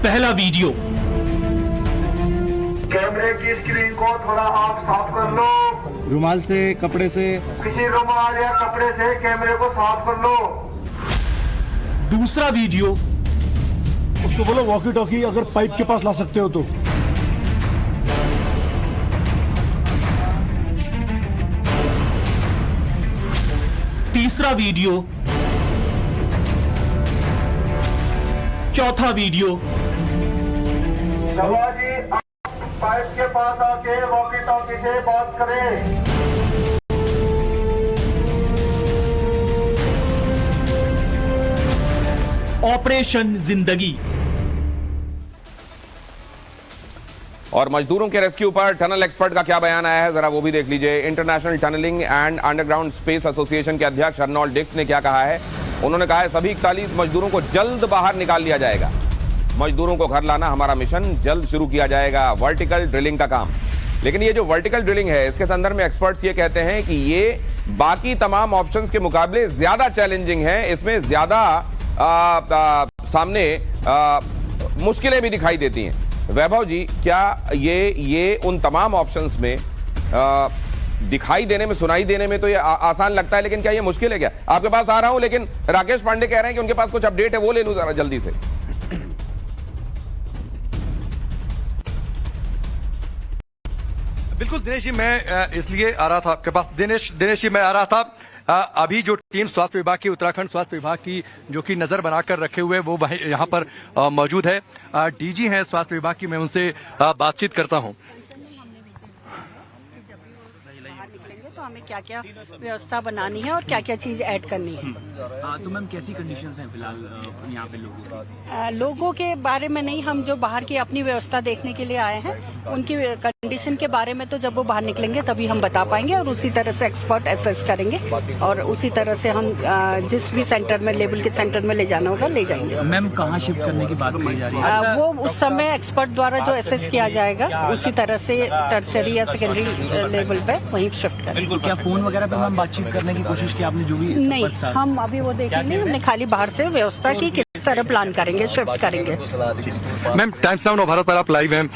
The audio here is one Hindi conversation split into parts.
पहला वीडियो। कैमरे की स्क्रीन को थोड़ा आप साफ कर लो, रुमाल से, कपड़े से। किसी रुमाल या कपड़े से कैमरे को साफ कर लो। दूसरा वीडियो। उसको बोलो वॉकी टॉकी अगर पाइप के पास ला सकते हो तो। तीसरा वीडियो। चौथा वीडियो। जी आप पाइप के पास आके वॉकी टॉकी से बात करें। ऑपरेशन जिंदगी। और मजदूरों के रेस्क्यू पर टनल एक्सपर्ट का क्या बयान आया है, जरा वो भी देख लीजिए। International tunnelling and underground space association के अध्यक्ष अर्नोल्ड डिक्स ने क्या कहा है। उन्होंने कहा है सभी 41 मजदूरों को जल्द बाहर निकाल लिया जाएगा। मजदूरों को घर लाना हमारा मिशन, जल्द शुरू किया जाएगा वर्टिकल ड्रिलिंग का काम। लेकिन ये जो वर्टिकल ड्रिलिंग है, इसके संदर्भ में एक्सपर्ट्स ये कहते हैं कि ये बाकी तमाम ऑप्शंस के मुकाबले ज्यादा चैलेंजिंग है। इसमें ज्यादा सामने मुश्किलें भी दिखाई देती हैं। वैभव जी, क्या ये उन तमाम ऑप्शंस में दिखाई देने में, सुनाई देने में तो ये आसान लगता है, लेकिन क्या ये मुश्किल है? क्या आपके पास आ रहा हूं, लेकिन राकेश पांडे कह रहे हैं कि उनके पास कुछ अपडेट है, वो ले लूं जरा जल्दी से। बिल्कुल दिनेश जी, मैं इसलिए आ रहा था आपके पास। दिनेश जी, मैं आ रहा था अभी जो टीम स्वास्थ्य विभाग की, उत्तराखंड स्वास्थ्य विभाग की, जो कि नजर बनाकर रखे हुए, वो यहाँ पर मौजूद है। डीजी हैं स्वास्थ्य विभाग की, मैं उनसे बातचीत करता हूँ। तो हमें क्या क्या व्यवस्था बनानी है और क्या क्या चीज ऐड करनी है। तो मैम कैसी कंडीशंस हैं फिलहाल यहाँ पे लोगों के बारे में नहीं, हम जो बाहर की अपनी व्यवस्था देखने के लिए आए हैं, उनकी कंडीशन के बारे में तो जब वो बाहर निकलेंगे तभी हम बता पाएंगे, और उसी तरह से एक्सपर्ट असेस करेंगे और उसी तरह से हम जिस भी सेंटर में, लेवल के सेंटर में ले जाना होगा ले जाएंगे। मैम कहाँ शिफ्ट करने की बात की जा रही है? वो उस समय एक्सपर्ट द्वारा जो असेस किया जाएगा उसी तरह से टर्शरी या सेकेंडरी लेवल पे वहीं शिफ्ट करेंगे। क्या फोन वगैरह पे मैम बातचीत करने की कोशिश की आपने? जो भी नहीं, हम अभी वो देखेंगे, हमने खाली बाहर से व्यवस्था की, किस तरह प्लान करेंगे, शिफ्ट करेंगे। मैम, टाइम्स नाउ भारत पर आप लाइव हैं,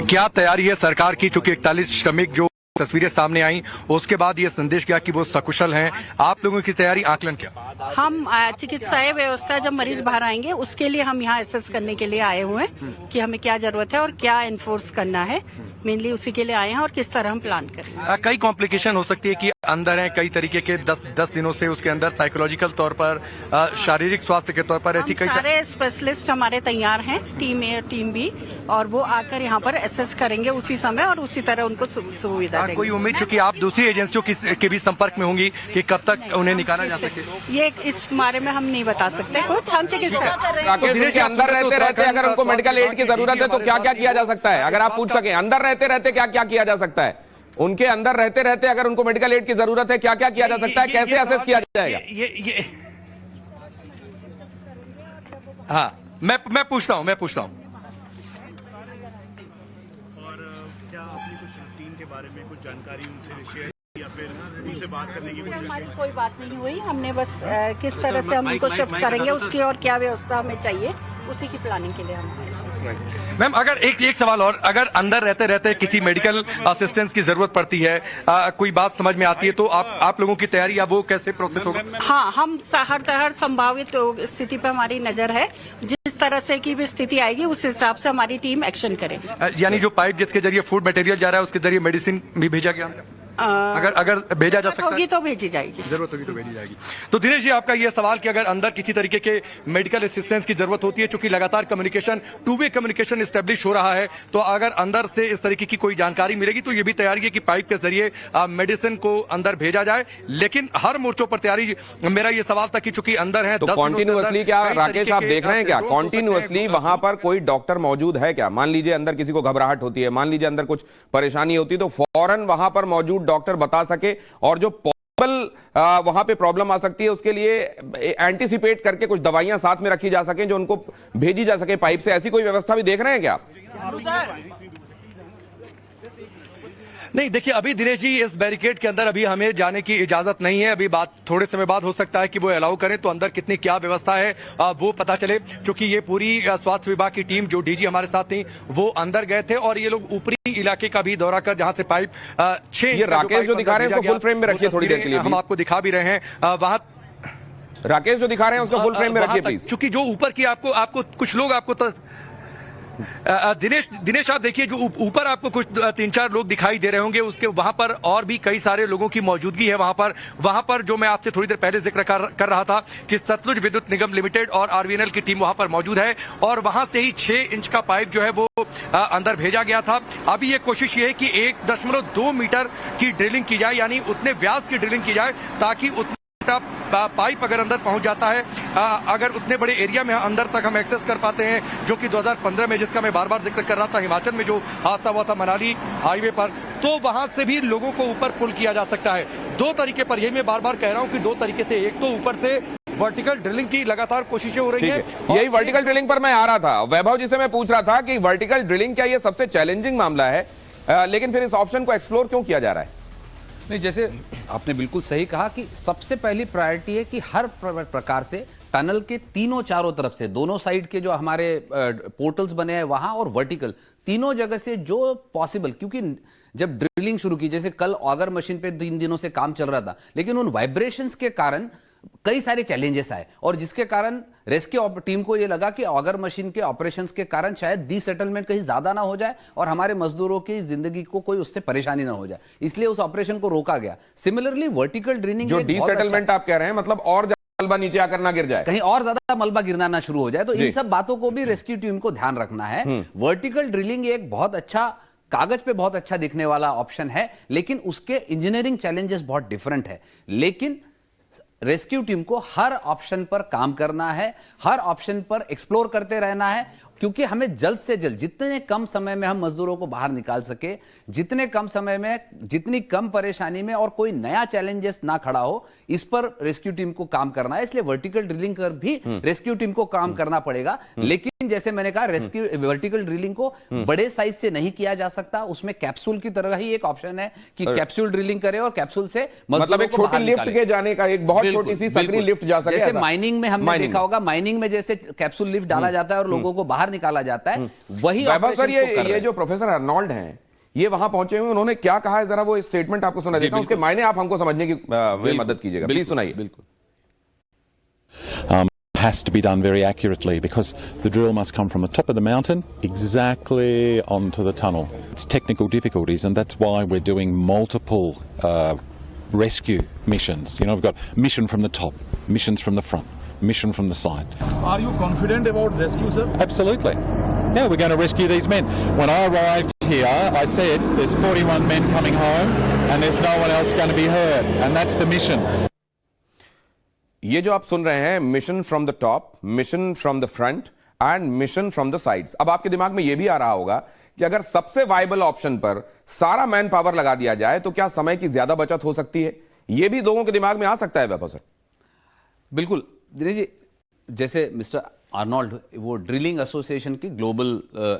क्या तैयारी है सरकार की? चूंकि 41 श्रमिक जो तस्वीरें सामने आई, उसके बाद ये संदेश गया कि वो सकुशल हैं, आप लोगों की तैयारी, आकलन क्या? हम चिकित्साई व्यवस्था जब मरीज बाहर आएंगे उसके लिए हम यहाँ असेस करने के लिए आए हुए हैं कि हमें क्या जरूरत है और क्या इन्फोर्स करना है। मेनली उसी के लिए आए हैं और किस तरह हम प्लान करेंगे। कई कॉम्प्लिकेशन हो सकती है कि अंदर हैं कई तरीके के 10 दिनों से, उसके अंदर साइकोलॉजिकल तौर पर, शारीरिक स्वास्थ्य के तौर पर ऐसी कई सारे स्पेशलिस्ट हमारे तैयार हैं, टीम ए टीम बी, और वो आकर यहाँ पर असेस करेंगे उसी समय और उसी तरह उनको सुविधा देंगे। कोई उम्मीद, चूंकि आप दूसरी एजेंसियों के भी संपर्क में होंगी, कि कब तक उन्हें निकाला जा सके? ये इस बारे में हम नहीं बता सकते। कुछ हम चिकित्सा राकेश के अंदर रहते रहते अगर उनको मेडिकल एड की जरूरत है तो क्या क्या किया जा सकता है? अगर आप पूछ सके, अंदर रहते रहते क्या क्या किया जा सकता है? उनके अंदर रहते रहते अगर उनको मेडिकल एड की जरूरत है, क्या क्या किया जा सकता है? कैसे असेस किया जाएगा? हाँ, मैं पूछता हूँ। और क्या आपने कुछ रूटीन के बारे में कुछ जानकारी उनसे शेयर या फिर उनसे बात करने की कोशिश? हमारी कोई बात नहीं हुई, हमने बस किस तरह से हम उनको शिफ्ट करेंगे उसकी और क्या व्यवस्था हमें चाहिए उसी की प्लानिंग के लिए हम। मैम, अगर एक सवाल और, अगर अंदर रहते रहते किसी मेडिकल असिस्टेंस की जरूरत पड़ती है, कोई बात समझ में आती है, तो आप लोगों की तैयारी या वो कैसे प्रोसेस होगा? हाँ, हम हर संभावित स्थिति पर हमारी नजर है, जिस तरह से की भी स्थिति आएगी उस हिसाब से हमारी टीम एक्शन करेगी। यानी जो पाइप जिसके जरिए फूड मटेरियल जा रहा है, उसके जरिए मेडिसिन भी भेजा गया? अगर भेजा जा सकता होगी तो भेजी जाएगी, जरूरत होगी तो भेजी जाएगी। तो दिनेश जी, आपका यह सवाल कि अगर अंदर किसी तरीके के मेडिकल असिस्टेंस की जरूरत होती है, चूंकि लगातार कम्युनिकेशन, 2-वे कम्युनिकेशन एस्टेब्लिश हो रहा है, तो अगर अंदर से इस तरीके की कोई जानकारी मिलेगी तो ये भी तैयारी है कि पाइप के जरिए मेडिसिन को अंदर भेजा जाए। लेकिन हर मोर्चों पर तैयारी, मेरा ये सवाल था कि चूंकि अंदर है, तो कॉन्टिन्यूअसली क्या राकेश आप देख रहे हैं, क्या कॉन्टिन्यूअसली वहां पर कोई डॉक्टर मौजूद है क्या? मान लीजिए अंदर किसी को घबराहट होती है, मान लीजिए अंदर कुछ परेशानी होती है, तो फौरन वहां पर मौजूद डॉक्टर बता सके, और जो पॉसिबल वहां पे प्रॉब्लम आ सकती है उसके लिए एंटीसिपेट करके कुछ दवाइयां साथ में रखी जा सके जो उनको भेजी जा सके पाइप से, ऐसी कोई व्यवस्था भी देख रहे हैं क्या आप? नहीं देखिए, अभी दिनेश जी इस बैरिकेड के अंदर अभी हमें जाने की इजाजत नहीं है। अभी बात थोड़े समय बाद हो सकता है कि वो अलाउ करें, तो अंदर कितनी क्या व्यवस्था है वो पता चले। क्योंकि ये पूरी स्वास्थ्य विभाग की टीम जो डीजी हमारे साथ थी वो अंदर गए थे और ये लोग ऊपरी इलाके का भी दौरा कर, जहां से पाइप 6 ये राकेश जो दिखा रहे हैं उसको फुल फ्रेम में रखिए थोड़ी देर के लिए, हम आपको दिखा भी रहे हैं वहां। राकेश जो दिखा रहे हैं उसको फुल फ्रेम में रखिए प्लीज। क्योंकि जो ऊपर की आपको कुछ लोग आपको दिनेश आप देखिए, जो ऊपर आपको कुछ 3-4 लोग दिखाई दे रहे होंगे, उसके वहां पर और भी कई सारे लोगों की मौजूदगी है वहां पर जो मैं आपसे थोड़ी देर पहले जिक्र कर रहा था कि सतलुज विद्युत निगम लिमिटेड और आरवीएनएल की टीम वहां पर मौजूद है और वहां से ही 6 इंच का पाइप जो है वो अंदर भेजा गया था। अभी ये कोशिश ये है कि 1.2 मीटर की ड्रिलिंग की जाए, यानी उतने व्यास की ड्रिलिंग की जाए ताकि पाइप अगर अंदर पहुंच जाता है, अगर उतने बड़े एरिया में अंदर तक हम एक्सेस कर पाते हैं, जो कि 2015 में, जिसका मैं बार बार जिक्र कर रहा था, हिमाचल में जो हादसा हुआ था मनाली हाईवे पर, तो वहां से भी लोगों को ऊपर पुल किया जा सकता है 2 तरीके पर। ये मैं बार बार कह रहा हूं कि 2 तरीके से, एक तो ऊपर से वर्टिकल ड्रिलिंग की लगातार कोशिशें हो रही है। यही वर्टिकल ड्रिलिंग पर मैं आ रहा था, वैभव जी से मैं पूछ रहा था कि वर्टिकल ड्रिलिंग क्या ये सबसे चैलेंजिंग मामला है, लेकिन फिर इस ऑप्शन को एक्सप्लोर क्यों किया जा रहा है? नहीं, जैसे आपने बिल्कुल सही कहा कि सबसे पहली प्रायोरिटी है कि हर प्रकार से टनल के तीनों चारों तरफ से, दोनों साइड के जो हमारे पोर्टल्स बने हैं वहां और वर्टिकल तीनों जगह से जो पॉसिबल, क्योंकि जब ड्रिलिंग शुरू की, जैसे कल ऑगर मशीन पे 3 दिनों से काम चल रहा था, लेकिन उन वाइब्रेशंस के कारण कई सारे चैलेंजेस आए और जिसके कारण रेस्क्यू टीम को यह लगा कि ऑगर मशीन के ऑपरेशंस के कारण शायद डीसेटलमेंट कहीं ज्यादा ना हो जाए और हमारे मजदूरों की जिंदगी को कोई उससे परेशानी ना हो जाए, इसलिए उस ऑपरेशन को रोका गया। सिमिलरली वर्टिकल ड्रिलिंग, जो डीसेटलमेंट आप कह रहे हैं, मतलब और मलबा नीचे आकर ना गिर जाए, कहीं और ज्यादा मलबा गिरना ना शुरू हो जाए, तो इन सब बातों को भी रेस्क्यू टीम को ध्यान रखना है। वर्टिकल ड्रिलिंग एक बहुत अच्छा, कागज पे बहुत अच्छा दिखने वाला ऑप्शन है, लेकिन उसके इंजीनियरिंग चैलेंजेस बहुत डिफरेंट है। लेकिन रेस्क्यू टीम को हर ऑप्शन पर काम करना है, हर ऑप्शन पर एक्सप्लोर करते रहना है, क्योंकि हमें जल्द से जल्द, जितने कम समय में हम मजदूरों को बाहर निकाल सके, जितने कम समय में, जितनी कम परेशानी में और कोई नया चैलेंजेस ना खड़ा हो, इस पर रेस्क्यू टीम को काम करना है। इसलिए वर्टिकल ड्रिलिंग पर भी रेस्क्यू टीम को काम करना पड़ेगा। लेकिन जैसे मैंने कहा, रेस्क्यू वर्टिकल ड्रिलिंग को बड़े साइज से नहीं किया जा सकता, उसमें कैप्सूल की तरह ही एक ऑप्शन है कि कैप्सूल ड्रिलिंग करे और कैप्सूल से मतलब एक छोटी लिफ्ट के जाने का, एक बहुत छोटी सी सकरी लिफ्ट जा सके। जैसे माइनिंग में हमने देखा होगा, माइनिंग में जैसे कैप्सूल लिफ्ट डाला जाता है और लोगों को बाहर निकाला जाता है, वही सर ये जो प्रोफेसर अर्नोल्ड हैं, ये वहां पहुंचे हुए, उन्होंने क्या कहा है, जरा वो स्टेटमेंट आपको सुना देता हूं, उसके मायने आप हमको समझने की मदद कीजिएगा, प्लीज सुनाइए। बिल्कुल। Has to be done very accurately because the drill must come from the top of the mountain exactly onto the tunnel. It's technical difficulties, and that's why we're doing multiple rescue missions. You know, we've got mission from the top, missions from the front, mission from the side. Are you confident about rescue, sir? Absolutely. Yeah, we're going to rescue these men. When I arrived here, I said there's 41 men coming home and there's no one else going to be hurt, and that's the mission. ये जो आप सुन रहे हैं, mission from the top, mission from the front end mission from the sides. अब आपके दिमाग में यह भी आ रहा होगा कि अगर सबसे वायबल ऑप्शन पर सारा मैन पावर लगा दिया जाए तो क्या समय की ज्यादा बचत हो सकती है? यह भी लोगों के दिमाग में आ सकता है वैभव सर। बिल्कुल दिनेश जी, जैसे मिस्टर आर्नोल्ड वो ड्रिलिंग एसोसिएशन की ग्लोबल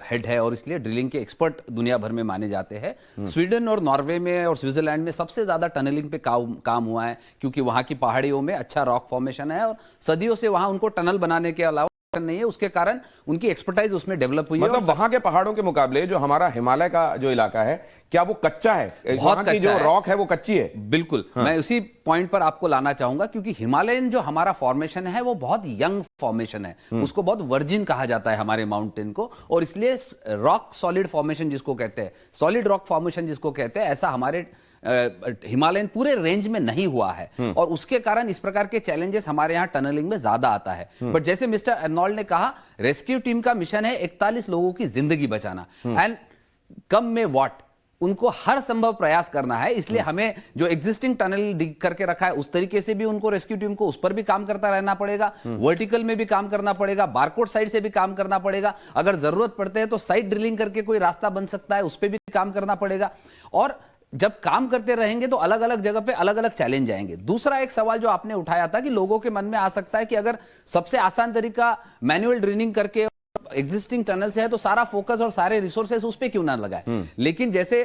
हेड है और इसलिए ड्रिलिंग के एक्सपर्ट दुनिया भर में माने जाते हैं। स्वीडन और नॉर्वे में और स्विट्जरलैंड में सबसे ज्यादा टनलिंग पे काम हुआ है, क्योंकि वहां की पहाड़ियों में अच्छा रॉक फॉर्मेशन है और सदियों से वहां उनको टनल बनाने के अलावा नहीं है, उसके कारण उनकी एक्सपर्टाइज उसमें डेवलप हुई है। मतलब वहां के पहाड़ों के मुकाबले जो हमारा हिमालय का जो इलाका है, क्या वो कच्चा है? बहुत कच्चा, जो रॉक है वो कच्ची है। बिल्कुल। मैं उसी पॉइंट पर आपको लाना चाहूंगा, क्योंकि हिमालयन जो हमारा फॉर्मेशन है वो बहुत यंग फॉर्मेशन है, उसको बहुत वर्जिन कहा जाता है हमारे माउंटेन को, और इसलिए रॉक सॉलिड फॉर्मेशन जिसको कहते हैं, सॉलिड रॉक फॉर्मेशन जिसको कहते हैं, ऐसा हमारे हिमालयन पूरे रेंज में नहीं हुआ है और उसके कारण इस प्रकार के चैलेंजेस हमारे यहां टनलिंग में ज्यादा आता है। बट जैसे मिस्टर अर्नोल्ड ने कहा, रेस्क्यू टीम का मिशन है 41 लोगों की जिंदगी बचाना, एंड कम में व्हाट, उनको हर संभव प्रयास करना है। इसलिए हमें जो एग्जिस्टिंग टनल डिग करके रखा है उस तरीके से भी उनको रेस्क्यू टीम को उस पर भी काम करता रहना पड़ेगा, वर्टिकल में भी काम करना पड़ेगा, बारकोड साइड से भी काम करना पड़ेगा, अगर जरूरत पड़ते है तो साइड ड्रिलिंग करके कोई रास्ता बन सकता है, उस पर भी काम करना पड़ेगा। और जब काम करते रहेंगे तो अलग अलग जगह पे अलग अलग चैलेंज आएंगे। दूसरा एक सवाल जो आपने उठाया था कि लोगों के मन में आ सकता है कि अगर सबसे आसान तरीका मैनुअल ड्रिलिंग करके एग्जिस्टिंग टनल से है तो सारा फोकस और सारे रिसोर्सेस उस पर क्यों ना लगाए। लेकिन जैसे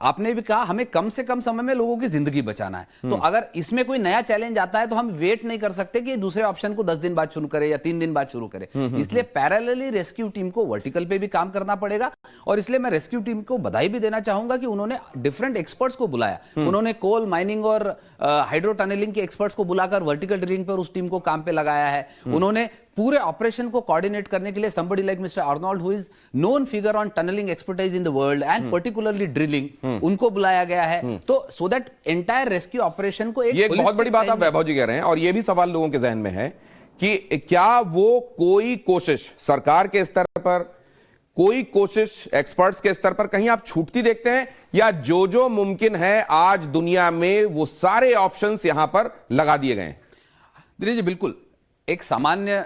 आपने भी कहा हमें कम से कम समय में लोगों की जिंदगी बचाना है। तो अगर इसमें कोई नया चैलेंज आता है तो हम वेट नहीं कर सकते कि दूसरे ऑप्शन को 10 दिन बाद शुरू करें या 3 दिन बाद शुरू करें। इसलिए पैरेलली रेस्क्यू टीम को वर्टिकल पे भी काम करना पड़ेगा। और इसलिए मैं रेस्क्यू टीम को बधाई भी देना चाहूंगा कि उन्होंने डिफरेंट एक्सपर्ट्स को बुलाया। उन्होंने कोल माइनिंग और हाइड्रो टनलिंग के एक्सपर्ट्स को बुलाकर वर्टिकल ड्रिलिंग पर उस टीम को काम पे लगाया है। उन्होंने पूरे ऑपरेशन को कोऑर्डिनेट करने के लिए somebody like Mr. Arnold, who is known figure on tunneling expertise in the world and particularly drilling, उनको बुलाया गया है। तो so that entire rescue operation को ये एक बहुत बड़ी बात आप वैभव जी कह रहे हैं, और ये भी सवाल लोगों के जहन में है कि क्या वो कोई कोशिश सरकार के स्तर पर, कोई कोशिश एक्सपर्ट्स के स्तर पर कहीं आप छूटती देखते हैं, या जो मुमकिन है आज दुनिया में वो सारे ऑप्शंस यहां पर लगा दिए गए हैं? दिनेश जी, बिल्कुल एक सामान्य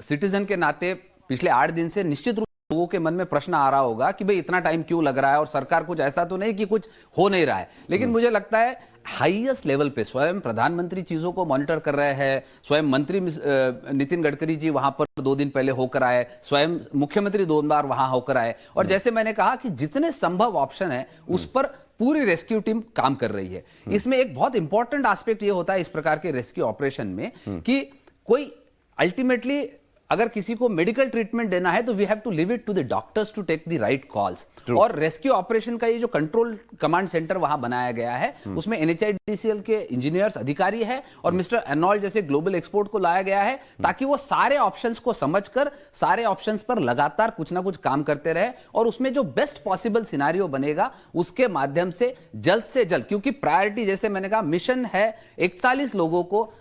सिटीजन के नाते पिछले 8 दिन से निश्चित रूप से लोगों के मन में प्रश्न आ रहा होगा कि भाई इतना टाइम क्यों लग रहा है, और सरकार कुछ ऐसा तो नहीं कि कुछ हो नहीं रहा है। लेकिन मुझे लगता है हाईएस्ट लेवल पे स्वयं प्रधानमंत्री चीजों को मॉनिटर कर रहे हैं, स्वयं मंत्री नितिन गडकरी जी वहां पर 2 दिन पहले होकर आए, स्वयं मुख्यमंत्री 2 बार वहां होकर आए। और जैसे मैंने कहा कि जितने संभव ऑप्शन है उस पर पूरी रेस्क्यू टीम काम कर रही है। इसमें एक बहुत इंपॉर्टेंट एस्पेक्ट ये होता है इस प्रकार के रेस्क्यू ऑपरेशन में कि कोई अल्टीमेटली अगर किसी को मेडिकल ट्रीटमेंट देना है तो we have to leave it to the doctors to take the right calls. और रेस्क्यू ऑपरेशन का ये जो कंट्रोल कमांड सेंटर वहां बनाया गया है उसमें NHIDCL के इंजीनियर्स अधिकारी है और मिस्टर अर्नोल्ड जैसे ग्लोबल एक्सपर्ट को लाया गया है ताकि वो सारे ऑप्शंस को समझकर सारे ऑप्शंस पर लगातार कुछ ना कुछ काम करते रहे और उसमें जो बेस्ट पॉसिबल सिनेरियो बनेगा उसके माध्यम से जल्द, क्योंकि प्रायोरिटी जैसे मैंने कहा मिशन है 41 लोगों को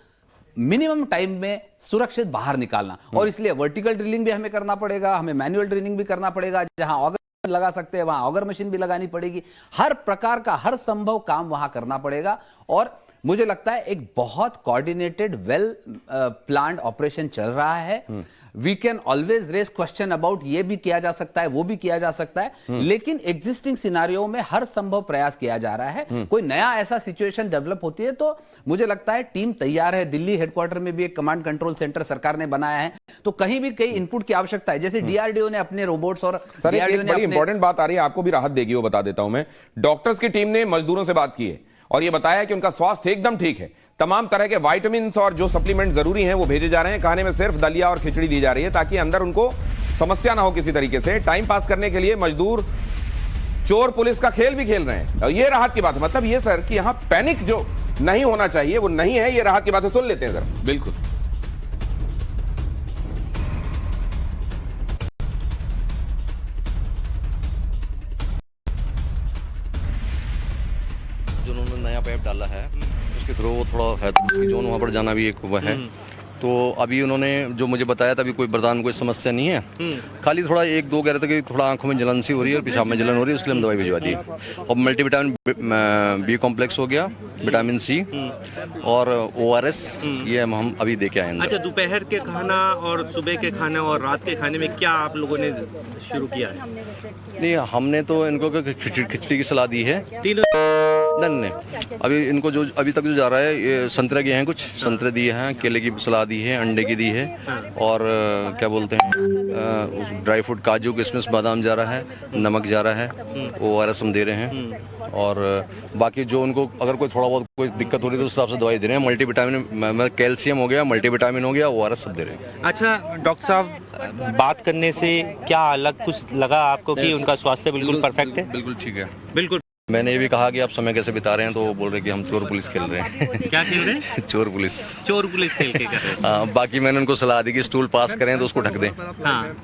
मिनिमम टाइम में सुरक्षित बाहर निकालना। और इसलिए वर्टिकल ड्रिलिंग भी हमें करना पड़ेगा, हमें मैनुअल ड्रिलिंग भी करना पड़ेगा, जहां ऑगर लगा सकते हैं वहां ऑगर मशीन भी लगानी पड़ेगी। हर प्रकार का हर संभव काम वहां करना पड़ेगा। और मुझे लगता है एक बहुत कोऑर्डिनेटेड वेल प्लान्ड ऑपरेशन चल रहा है। We can always raise question about ये भी किया जा सकता है, वो भी किया जा सकता है, लेकिन एग्जिस्टिंग सिनारियो में हर संभव प्रयास किया जा रहा है। कोई नया ऐसा सिचुएशन डेवलप होती है तो मुझे लगता है टीम तैयार है। दिल्ली हेडक्वार्टर में भी एक कमांड कंट्रोल सेंटर सरकार ने बनाया है, तो कहीं भी कई इनपुट की आवश्यकता है। जैसे DRDO ने अपने रोबोट्स और सर एक बड़ी इंपॉर्टेंट बात आ रही है, आपको भी राहत देगी, वो बता देता हूं मैं। डॉक्टर्स की टीम ने मजदूरों से बात की है और ये बताया कि उनका स्वास्थ्य एकदम ठीक है। तमाम तरह के विटामिन्स और जो सप्लीमेंट जरूरी हैं वो भेजे जा रहे हैं। खाने में सिर्फ दलिया और खिचड़ी दी जा रही है ताकि अंदर उनको समस्या ना हो किसी तरीके से। टाइम पास करने के लिए मजदूर चोर पुलिस का खेल भी खेल रहे हैं और ये राहत की बात है। मतलब ये सर कि यहां पैनिक जो नहीं होना चाहिए वो नहीं है, ये राहत की बात है। सुन लेते हैं सर। बिल्कुल जो उन्होंने नया पाइप डाला है उसके थ्रू वो थोड़ा है तो उसकी जोन वहाँ पर जाना भी एक वह है। तो अभी उन्होंने जो मुझे बताया था अभी कोई बर्दाश्त में कोई समस्या नहीं है, खाली थोड़ा 1-2 कह रहे थे कि थोड़ा आंखों में जलन सी हो रही है और पेशाब में जलन हो रही है, उसके लिए हम दवाई भिजवा दी। और मल्टीविटामिन B कॉम्प्लेक्स हो गया, विटामिन C और ORS ये हम अभी दे के आए। अच्छा, दोपहर के खाना और सुबह के खाने और रात के खाने में क्या आप लोगों ने शुरू किया है? नहीं, हमने तो इनको खिचड़ी की सलाह दी है। नहीं, अभी इनको जो अभी तक जो जा रहा है ये संतरे के हैं, कुछ संतरे दिए हैं, केले की सलाह दी है, अंडे की दी है और क्या बोलते हैं ड्राई फ्रूट, काजू, किशमिश, बादाम जा रहा है, नमक जा रहा है, ORS हम दे रहे हैं। और बाकी जो उनको अगर कोई थोड़ा बहुत कोई दिक्कत हो रही है तो उस हिसाब से दवाई दे रहे हैं। मल्टीविटामिन कैल्शियम हो गया, मल्टीविटामिन हो गया, ORS सब दे रहे हैं। अच्छा डॉक्टर साहब, बात करने से क्या अलग कुछ लगा आपको कि उनका स्वास्थ्य बिल्कुल परफेक्ट है? बिल्कुल ठीक है। बिल्कुल। मैंने ये भी कहा कि आप समय कैसे बिता रहे हैं, तो वो बोल रहे कि हम चोर पुलिस खेल रहे हैं। क्या खेल रहे हैं? चोर पुलिस खेल के कर रहे हैं। बाकी मैंने उनको सलाह दी कि स्टूल पास करें तो उसको ढक दें। हाँ।